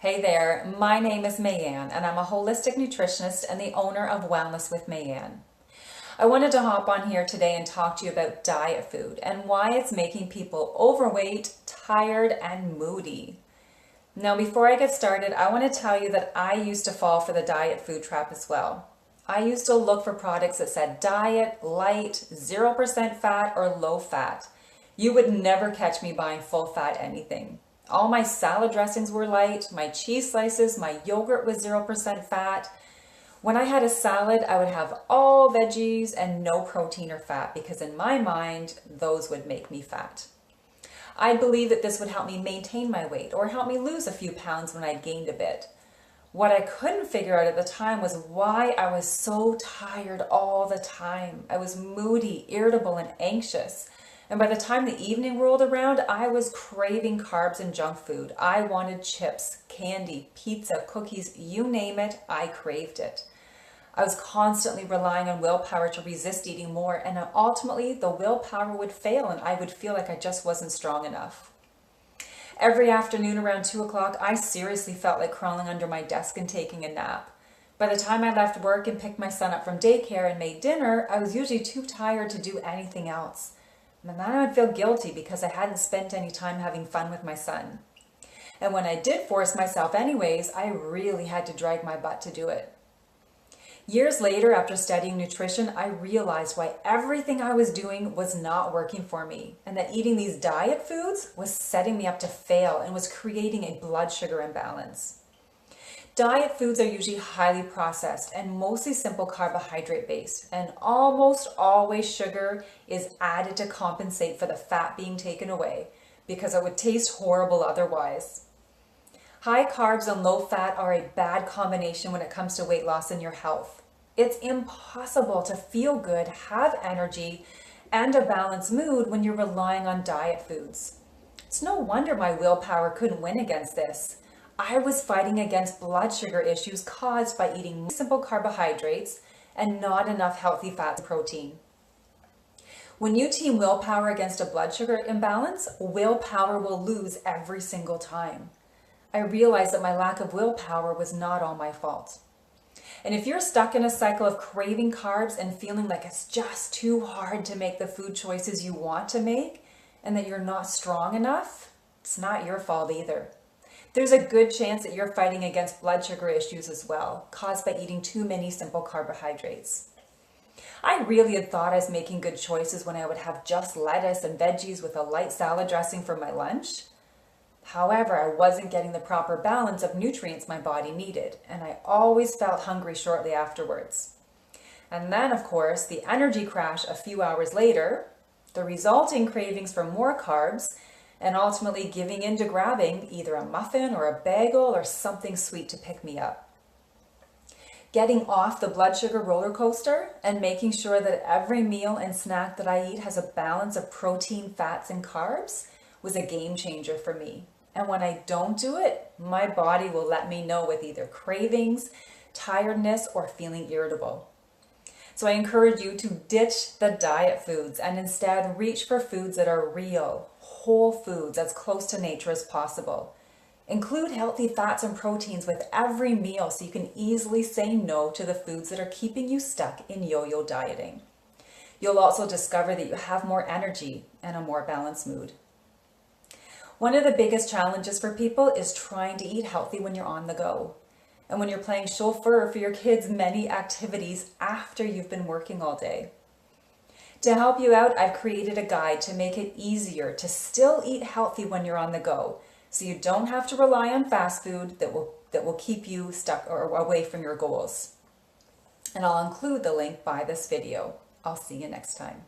Hey there, my name is Mayanne and I'm a holistic nutritionist and the owner of Wellness with Mayanne. I wanted to hop on here today and talk to you about diet food and why it's making people overweight, tired, and moody. Now, before I get started, I want to tell you that I used to fall for the diet food trap as well. I used to look for products that said diet, light, 0% fat, or low fat. You would never catch me buying full fat anything. All my salad dressings were light, my cheese slices, my yogurt was 0% fat. When I had a salad, I would have all veggies and no protein or fat because in my mind, those would make me fat. I believed that this would help me maintain my weight or help me lose a few pounds when I'd gained a bit. What I couldn't figure out at the time was why I was so tired all the time. I was moody, irritable, and anxious. And by the time the evening rolled around, I was craving carbs and junk food. I wanted chips, candy, pizza, cookies, you name it, I craved it. I was constantly relying on willpower to resist eating more, and ultimately the willpower would fail and I would feel like I just wasn't strong enough. Every afternoon around 2 o'clock, I seriously felt like crawling under my desk and taking a nap. By the time I left work and picked my son up from daycare and made dinner, I was usually too tired to do anything else. And then I would feel guilty because I hadn't spent any time having fun with my son. And when I did force myself anyways, I really had to drag my butt to do it. Years later, after studying nutrition, I realized why everything I was doing was not working for me, and that eating these diet foods was setting me up to fail and was creating a blood sugar imbalance. Diet foods are usually highly processed and mostly simple carbohydrate based, and almost always sugar is added to compensate for the fat being taken away because it would taste horrible otherwise. High carbs and low fat are a bad combination when it comes to weight loss and your health. It's impossible to feel good, have energy, and a balanced mood when you're relying on diet foods. It's no wonder my willpower couldn't win against this. I was fighting against blood sugar issues caused by eating simple carbohydrates and not enough healthy fats and protein. When you team willpower against a blood sugar imbalance, willpower will lose every single time. I realized that my lack of willpower was not all my fault. And if you're stuck in a cycle of craving carbs and feeling like it's just too hard to make the food choices you want to make and that you're not strong enough, it's not your fault either. There's a good chance that you're fighting against blood sugar issues as well, caused by eating too many simple carbohydrates. I really had thought I was making good choices when I would have just lettuce and veggies with a light salad dressing for my lunch. However, I wasn't getting the proper balance of nutrients my body needed, and I always felt hungry shortly afterwards. And then, of course, the energy crash a few hours later, the resulting cravings for more carbs, and ultimately giving in to grabbing either a muffin or a bagel or something sweet to pick me up. Getting off the blood sugar roller coaster and making sure that every meal and snack that I eat has a balance of protein, fats, and carbs was a game changer for me. And when I don't do it, my body will let me know with either cravings, tiredness, or feeling irritable. So I encourage you to ditch the diet foods and instead reach for foods that are real, whole foods as close to nature as possible. Include healthy fats and proteins with every meal so you can easily say no to the foods that are keeping you stuck in yo-yo dieting. You'll also discover that you have more energy and a more balanced mood. One of the biggest challenges for people is trying to eat healthy when you're on the go. And when you're playing chauffeur for your kids' many activities after you've been working all day. To help you out, I've created a guide to make it easier to still eat healthy when you're on the go, so you don't have to rely on fast food that will keep you stuck or away from your goals. And I'll include the link by this video. I'll see you next time.